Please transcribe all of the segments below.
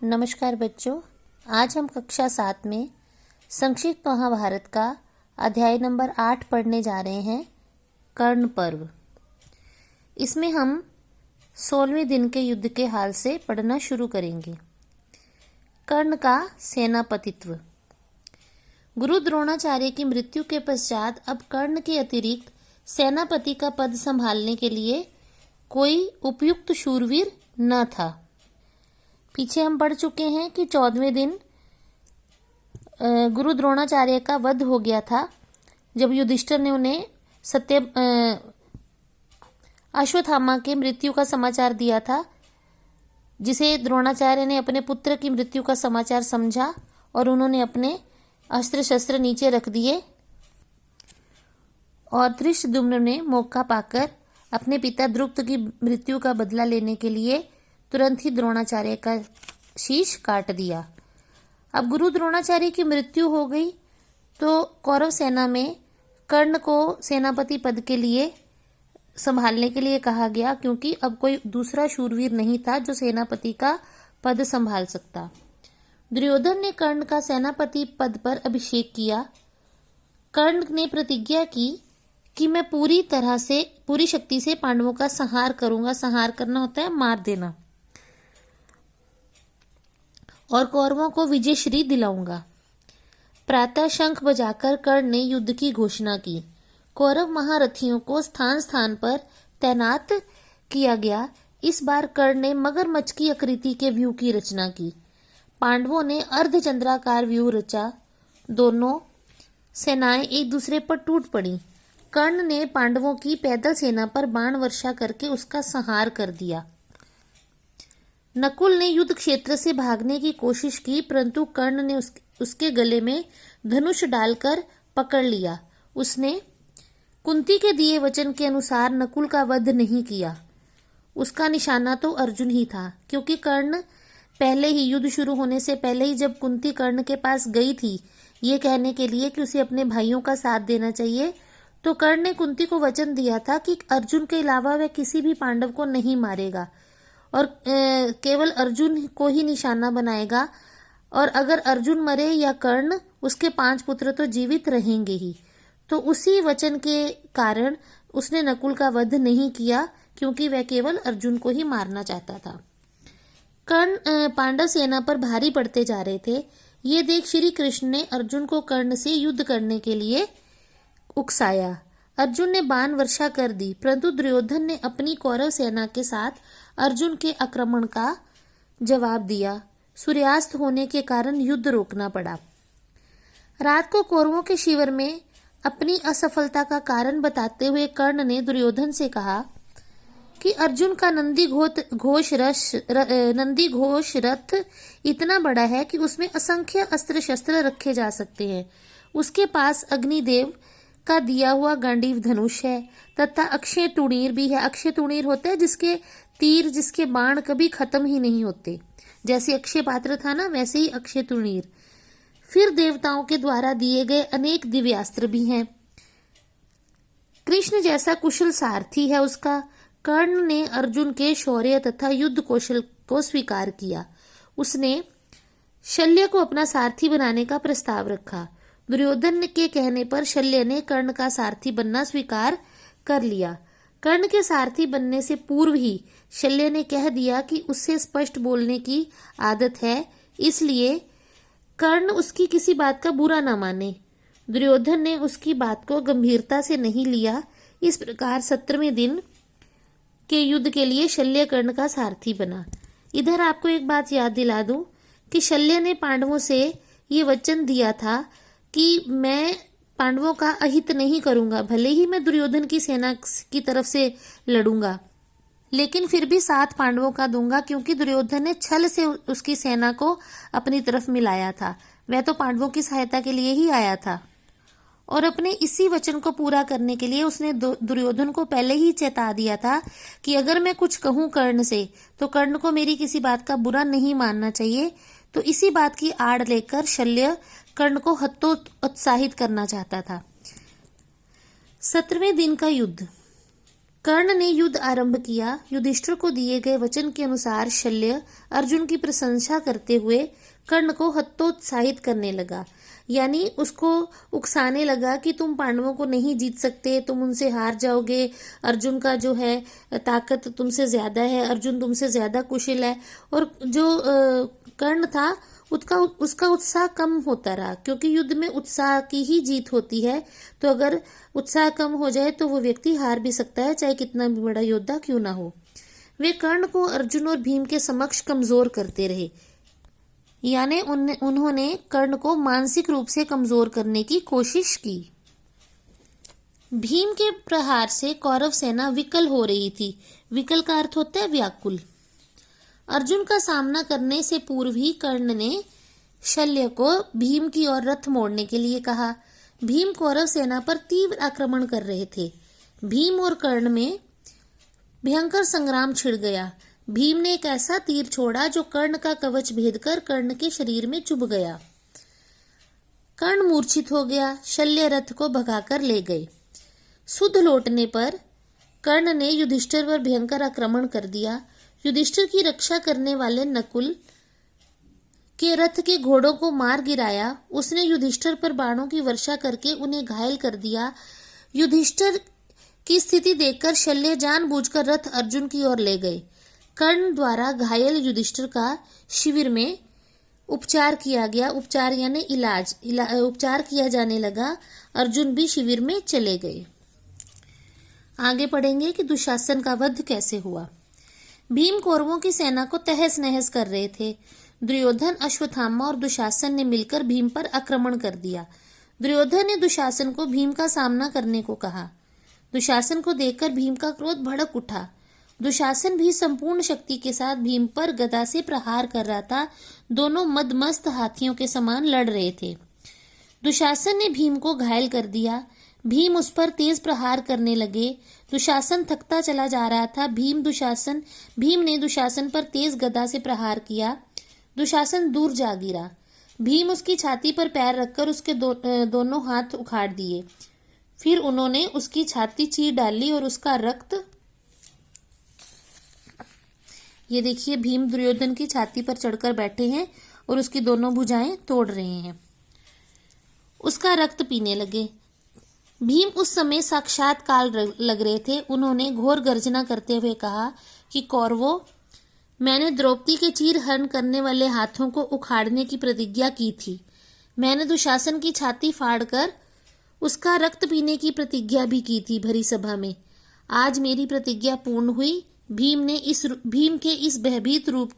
नमस्कार बच्चों, आज हम कक्षा 7 में संक्षिप्त महाभारत का अध्याय नंबर 8 पढ़ने जा रहे हैं, कर्ण पर्व। इसमें हम 16वें दिन के युद्ध के हाल से पढ़ना शुरू करेंगे। कर्ण का सेनापतित्व। गुरु द्रोणाचार्य की मृत्यु के पश्चात अब कर्ण के अतिरिक्त सेनापति का पद संभालने के लिए कोई उपयुक्त शूरवीर न था। पीछे हम पढ़ चुके हैं कि 14वें दिन गुरु द्रोणाचार्य का वध हो गया था, जब युधिष्ठिर ने उन्हें अश्वत्थामा के मृत्यु का समाचार दिया था, जिसे द्रोणाचार्य ने अपने पुत्र की मृत्यु का समाचार समझा और उन्होंने अपने अस्त्र शस्त्र नीचे रख दिए और धृष्टद्युम्न ने मौका पाकर अपने पिता द्रुपद की मृत्यु का बदला लेने के लिए तुरंत ही द्रोणाचार्य का शीश काट दिया। अब गुरु द्रोणाचार्य की मृत्यु हो गई तो कौरव सेना में कर्ण को सेनापति पद के लिए संभालने के लिए कहा गया, क्योंकि अब कोई दूसरा शूरवीर नहीं था जो सेनापति का पद संभाल सकता। दुर्योधन ने कर्ण का सेनापति पद पर अभिषेक किया। कर्ण ने प्रतिज्ञा की कि मैं पूरी शक्ति से पांडवों का संहार करूंगा। संहार करना होता है मार देना, और कौरवों को विजयश्री दिलाऊंगा। प्रातः शंख बजाकर कर्ण ने युद्ध की घोषणा की। कौरव महारथियों को स्थान स्थान पर तैनात किया गया। इस बार कर्ण ने मगरमच्छ की आकृति के व्यूह की रचना की। पांडवों ने अर्धचंद्राकार व्यूह रचा। दोनों सेनाएं एक दूसरे पर टूट पड़ी। कर्ण ने पांडवों की पैदल सेना पर बाण वर्षा करके उसका संहार कर दिया। नकुल ने युद्ध क्षेत्र से भागने की कोशिश की, परंतु कर्ण ने उसके गले में धनुष डालकर पकड़ लिया। उसने कुंती के दिए वचन के अनुसार नकुल का वध नहीं किया। उसका निशाना तो अर्जुन ही था, क्योंकि कर्ण पहले ही युद्ध शुरू होने से पहले ही जब कुंती कर्ण के पास गई थी ये कहने के लिए कि उसे अपने भाइयों का साथ देना चाहिए, तो कर्ण ने कुंती को वचन दिया था कि अर्जुन के अलावा वह किसी भी पांडव को नहीं मारेगा और केवल अर्जुन को ही निशाना बनाएगा, और अगर अर्जुन मरे या कर्ण, उसके 5 पुत्र तो जीवित रहेंगे ही। तो उसी वचन के कारण उसने नकुल का वध नहीं किया, क्योंकि वह केवल अर्जुन को ही मारना चाहता था। कर्ण पांडव सेना पर भारी पड़ते जा रहे थे। ये देख श्री कृष्ण ने अर्जुन को कर्ण से युद्ध करने के लिए उकसाया। अर्जुन ने बाण वर्षा कर दी, परंतु दुर्योधन ने अपनी कौरव सेना के साथ अर्जुन के आक्रमण का जवाब दिया। सूर्यास्त होने के कारण युद्ध रोकना पड़ा। रात को कौरवों के शिविर में अपनी असफलता का कारण बताते हुए कर्ण ने दुर्योधन से कहा कि अर्जुन का नंदी घोष रथ इतना बड़ा है कि उसमें असंख्य अस्त्र शस्त्र रखे जा सकते हैं। उसके पास अग्निदेव का दिया हुआ गांडीव धनुष है तथा अक्षय तुणीर भी है। अक्षय तुणीर होता है जिसके तीर, जिसके बाण कभी खत्म ही नहीं होते। जैसे अक्षय पात्र था ना, वैसे ही अक्षय तुणीर। फिर देवताओं के द्वारा दिए गए अनेक दिव्यास्त्र भी हैं। कृष्ण जैसा कुशल सारथी है उसका। कर्ण ने अर्जुन के शौर्य तथा युद्ध कौशल को स्वीकार किया। उसने शल्य को अपना सारथी बनाने का प्रस्ताव रखा। दुर्योधन के कहने पर शल्य ने कर्ण का सारथी बनना स्वीकार कर लिया। कर्ण के सारथी बनने से पूर्व ही शल्य ने कह दिया कि उससे स्पष्ट बोलने की आदत है, इसलिए कर्ण उसकी किसी बात का बुरा न माने। दुर्योधन ने उसकी बात को गंभीरता से नहीं लिया। इस प्रकार 17वें दिन के युद्ध के लिए शल्य कर्ण का सारथी बना। इधर आपको एक बात याद दिला दूं कि शल्य ने पांडवों से ये वचन दिया था कि मैं पांडवों का अहित नहीं करूंगा। भले ही मैं दुर्योधन की सेना की तरफ से लड़ूंगा, लेकिन फिर भी साथ पांडवों का दूंगा, क्योंकि दुर्योधन ने छल से उसकी सेना को अपनी तरफ मिलाया था। वह तो पांडवों की सहायता के लिए ही आया था, और अपने इसी वचन को पूरा करने के लिए उसने दुर्योधन को पहले ही चेता दिया था कि अगर मैं कुछ कहूं कर्ण से, तो कर्ण को मेरी किसी बात का बुरा नहीं मानना चाहिए। तो इसी बात की आड़ लेकर शल्य कर्ण को हतोत्साहित करना चाहता था। 17वें दिन का युद्ध। कर्ण ने युद्ध आरंभ किया। युधिष्ठिर को दिए गए वचन के अनुसार शल्य अर्जुन की प्रशंसा करते हुए कर्ण को हतोत्साहित करने लगा, यानी उसको उकसाने लगा कि तुम पांडवों को नहीं जीत सकते, तुम उनसे हार जाओगे, अर्जुन का जो है ताकत तुमसे ज्यादा है, अर्जुन तुमसे ज्यादा कुशल है। और जो कर्ण था उसका उत्साह कम होता रहा, क्योंकि युद्ध में उत्साह की ही जीत होती है। तो अगर उत्साह कम हो जाए तो वो व्यक्ति हार भी सकता है, चाहे कितना भी बड़ा योद्धा क्यों ना हो। वे कर्ण को अर्जुन और भीम के समक्ष कमजोर करते रहे, यानी उन्होंने कर्ण को मानसिक रूप से कमजोर करने की कोशिश की। भीम के प्रहार से कौरव सेना विकल हो रही थी। विकल का अर्थ होता है व्याकुल। अर्जुन का सामना करने से पूर्व ही कर्ण ने शल्य को भीम की ओर रथ मोड़ने के लिए कहा। भीम कौरव सेना पर तीव्र आक्रमण कर रहे थे। भीम और कर्ण में भयंकर संग्राम छिड़ गया। भीम ने एक ऐसा तीर छोड़ा जो कर्ण का कवच भेदकर कर्ण के शरीर में चुभ गया। कर्ण मूर्छित हो गया। शल्य रथ को भगाकर ले गए। सुध लौटने पर कर्ण ने युधिष्ठिर पर भयंकर आक्रमण कर दिया। युधिष्ठिर की रक्षा करने वाले नकुल के रथ के घोड़ों को मार गिराया। उसने युधिष्ठिर पर बाणों की वर्षा करके उन्हें घायल कर दिया। युधिष्ठिर की स्थिति देखकर शल्य जानबूझकर रथ अर्जुन की ओर ले गए। कर्ण द्वारा घायल युधिष्ठिर का शिविर में उपचार किया गया। उपचार यानी इलाज उपचार किया जाने लगा। अर्जुन भी शिविर में चले गए। आगे पढ़ेंगे कि दुशासन का वध कैसे हुआ। भीम कौरवों की सेना को तहस नहस कर रहे थे। दुर्योधन, अश्वत्थामा और दुशासन ने मिलकर भीम पर आक्रमण कर दिया। दुर्योधन ने दुशासन को भीम का सामना करने को कहा। दुशासन को देखकर भीम का क्रोध भड़क उठा। दुशासन भी संपूर्ण शक्ति के साथ भीम पर गदा से प्रहार कर रहा था। दोनों मदमस्त हाथियों के समान लड़ रहे थे। दुशासन ने भीम को घायल कर दिया। भीम उस पर तेज प्रहार करने लगे। दुशासन थकता चला जा रहा था। भीम ने दुशासन पर तेज गदा से प्रहार किया। दुशासन दूर जा गिरा। भीम उसकी छाती पर पैर रखकर उसके दोनों हाथ उखाड़ दिए। फिर उन्होंने उसकी छाती चीर डाली और उसका रक्त, ये देखिए भीम दुर्योधन की छाती पर चढ़कर बैठे हैं और उसकी दोनों भुजाएं तोड़ रहे हैं। उसका रक्त पीने लगे। भीम उस समय साक्षात काल लग रहे थे। उन्होंने घोर गर्जना करते हुए कहा कि कौरवों, मैंने द्रौपदी के चीर हरण करने वाले हाथों को उखाड़ने की प्रतिज्ञा की थी। मैंने दुशासन की छाती फाड़कर उसका रक्त पीने की प्रतिज्ञा भी की थी भरी सभा में। आज मेरी प्रतिज्ञा पूर्ण हुई। भीम के इस भयभीत रूप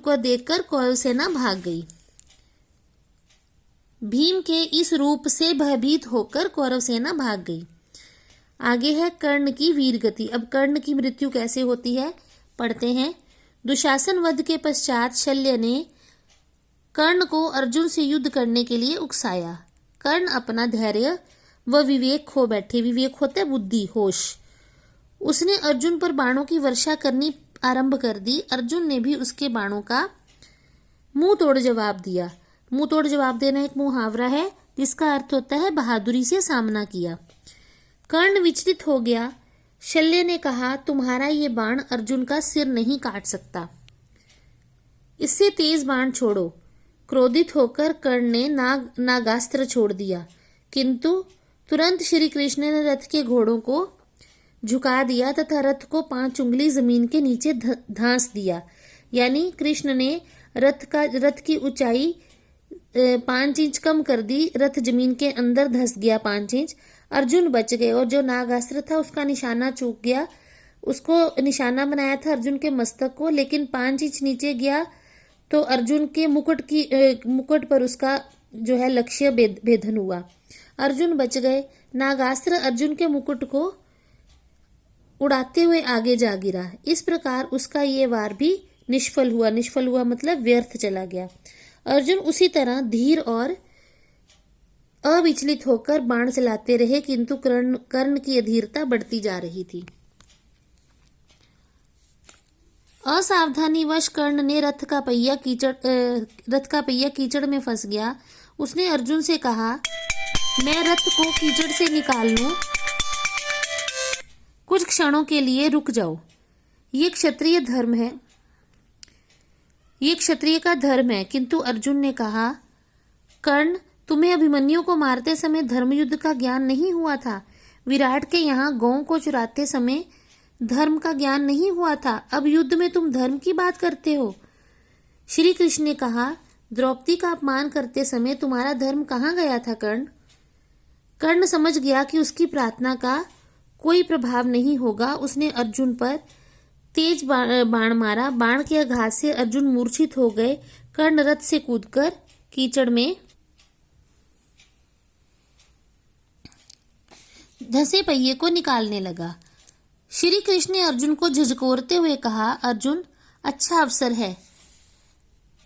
को देखकर कौरव सेना भाग गई। भीम के इस रूप से भयभीत होकर कौरव सेना भाग गई। आगे है कर्ण की वीर गति। अब कर्ण की मृत्यु कैसे होती है पढ़ते हैं। दुशासन वध के पश्चात शल्य ने कर्ण को अर्जुन से युद्ध करने के लिए उकसाया। कर्ण अपना धैर्य व विवेक खो बैठे। विवेक होता है बुद्धि, होश। उसने अर्जुन पर बाणों की वर्षा करनी आरंभ कर दी। अर्जुन ने भी उसके बाणों का मुंह तोड़ जवाब दिया। मुंह तोड़ जवाब देना एक मुहावरा है जिसका अर्थ होता है बहादुरी से सामना किया। कर्ण विचलित हो गया। शल्य ने कहा, तुम्हारा ये बाण अर्जुन का सिर नहीं काट सकता, इससे तेज बाण छोड़ो। क्रोधित होकर कर्ण ने नागास्त्र छोड़ दिया, किंतु तुरंत श्री कृष्ण ने रथ के घोड़ों को झुका दिया तथा रथ को 5 उंगली जमीन के नीचे धांस दिया। यानी कृष्ण ने रथ की ऊंचाई 5 इंच कम कर दी। रथ जमीन के अंदर धंस गया 5 इंच। अर्जुन बच गए और जो नागास्त्र था उसका निशाना चूक गया। उसको निशाना बनाया था अर्जुन के मस्तक को, लेकिन 5 इंच नीचे गया तो अर्जुन के मुकुट पर उसका जो है लक्ष्य भेदन हुआ। अर्जुन बच गए। नागास्त्र अर्जुन के मुकुट को उड़ाते हुए आगे जा गिरा। इस प्रकार उसका ये वार भी निष्फल हुआ। निष्फल हुआ मतलब व्यर्थ चला गया। अर्जुन उसी तरह धीर और अविचलित होकर बाण चलाते रहे, किंतु कर्ण की अधीरता बढ़ती जा रही थी। असावधानीवश कर्ण ने रथ का पहिया कीचड़ में फंस गया। उसने अर्जुन से कहा, मैं रथ को कीचड़ से निकाल लूं, कुछ क्षणों के लिए रुक जाओ। ये क्षत्रिय धर्म है, ये क्षत्रिय का धर्म है। किंतु अर्जुन ने कहा, कर्ण, तुम्हें अभिमन्यु को मारते समय धर्मयुद्ध का ज्ञान नहीं हुआ था? विराट के यहाँ गौं को चुराते समय धर्म का ज्ञान नहीं हुआ था? अब युद्ध में तुम धर्म की बात करते हो। श्री कृष्ण ने कहा, द्रौपदी का अपमान करते समय तुम्हारा धर्म कहाँ गया था कर्ण? कर्ण समझ गया कि उसकी प्रार्थना का कोई प्रभाव नहीं होगा। उसने अर्जुन पर तेज बाण मारा। बाण के आघात से अर्जुन मूर्छित हो गए। कर्ण रथ से कूदकर कीचड़ में धंसे पहिए को निकालने लगा। श्री कृष्ण ने अर्जुन को झिझकोरते हुए कहा, अर्जुन, अच्छा अवसर है,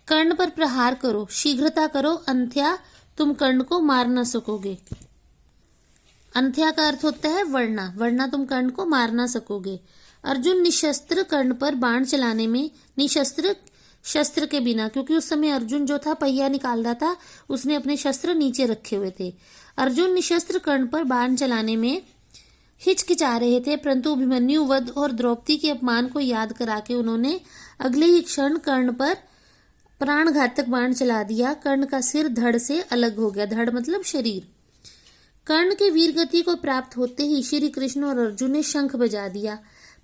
कर्ण पर प्रहार करो, शीघ्रता करो, अन्यथा तुम कर्ण को मार न सकोगे। अन्यथा का अर्थ होता है वरना, वरना तुम कर्ण को मार ना सकोगे। अर्जुन निशस्त्र कर्ण पर बाण चलाने में, निशस्त्र शस्त्र के बिना, क्योंकि उस समय अर्जुन जो था पहिया निकाल रहा था, उसने अपने शस्त्र नीचे रखे हुए थे। अर्जुन निशस्त्र कर्ण पर बाण चलाने में हिचकिचा रहे थे, परंतु अभिमन्यु वध और द्रौपदी के अपमान को याद करा के उन्होंने अगले ही क्षण कर्ण पर प्राणघातक बाण चला दिया। कर्ण का सिर धड़ से अलग हो गया। धड़ मतलब शरीर। कर्ण के वीर गति को प्राप्त होते ही श्री कृष्ण और अर्जुन ने शंख बजा दिया।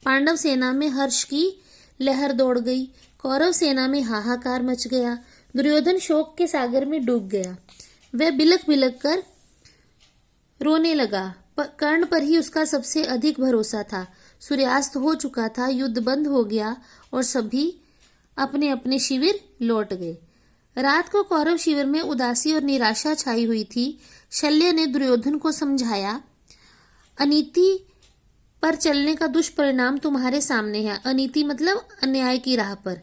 पांडव सेना में हर्ष की लहर दौड़ गई। कौरव सेना में हाहाकार मच गया। दुर्योधन शोक के सागर में डूब गया। वह बिलख बिलख कर रोने लगा। कर्ण पर ही उसका सबसे अधिक भरोसा था। सूर्यास्त हो चुका था, युद्ध बंद हो गया और सभी अपने अपने शिविर लौट गए। रात को कौरव शिविर में उदासी और निराशा छाई हुई थी। शल्य ने दुर्योधन को समझाया, अनीति पर चलने का दुष्परिणाम तुम्हारे सामने है। अनीति मतलब अन्याय की राह पर,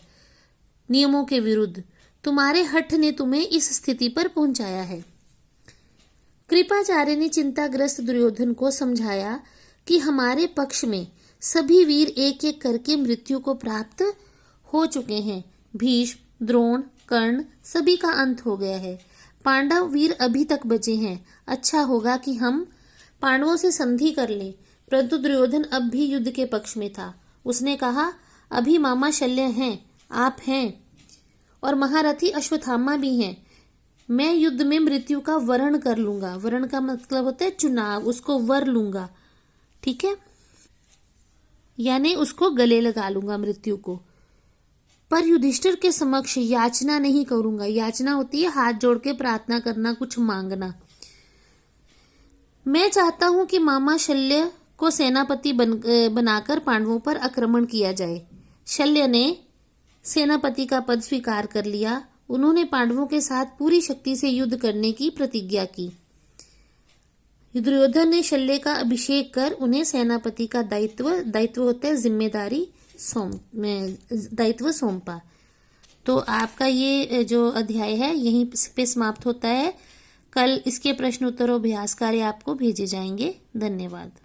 नियमों के विरुद्ध। तुम्हारे हठ ने तुम्हें इस स्थिति पर पहुंचाया है। कृपाचार्य ने चिंताग्रस्त दुर्योधन को समझाया कि हमारे पक्ष में सभी वीर एक एक करके मृत्यु को प्राप्त हो चुके हैं। भीष्म, द्रोण, कर्ण सभी का अंत हो गया है। पांडव वीर अभी तक बचे हैं। अच्छा होगा कि हम पांडवों से संधि कर लें। परंतु दुर्योधन अब भी युद्ध के पक्ष में था। उसने कहा, अभी मामा शल्य हैं, आप हैं और महारथी अश्वत्थामा भी हैं। मैं युद्ध में मृत्यु का वरण कर लूंगा। वरण का मतलब होता है चुनाव, उसको वर लूंगा, ठीक है, यानी उसको गले लगा लूंगा मृत्यु को। पर युधिष्ठिर के समक्ष याचना नहीं करूंगा। याचना होती है हाथ जोड़ के प्रार्थना करना, कुछ मांगना। मैं चाहता हूं कि मामा शल्य को सेनापति बनाकर पांडवों पर आक्रमण किया जाए। शल्य ने सेनापति का पद स्वीकार कर लिया। उन्होंने पांडवों के साथ पूरी शक्ति से युद्ध करने की प्रतिज्ञा की। दुर्योधन ने शल्य का अभिषेक कर उन्हें सेनापति का दायित्व होता है जिम्मेदारी, दायित्व सौंपा। तो आपका ये जो अध्याय है यहीं पे समाप्त होता है। कल इसके प्रश्न उत्तर और अभ्यास कार्य आपको भेजे जाएंगे। धन्यवाद।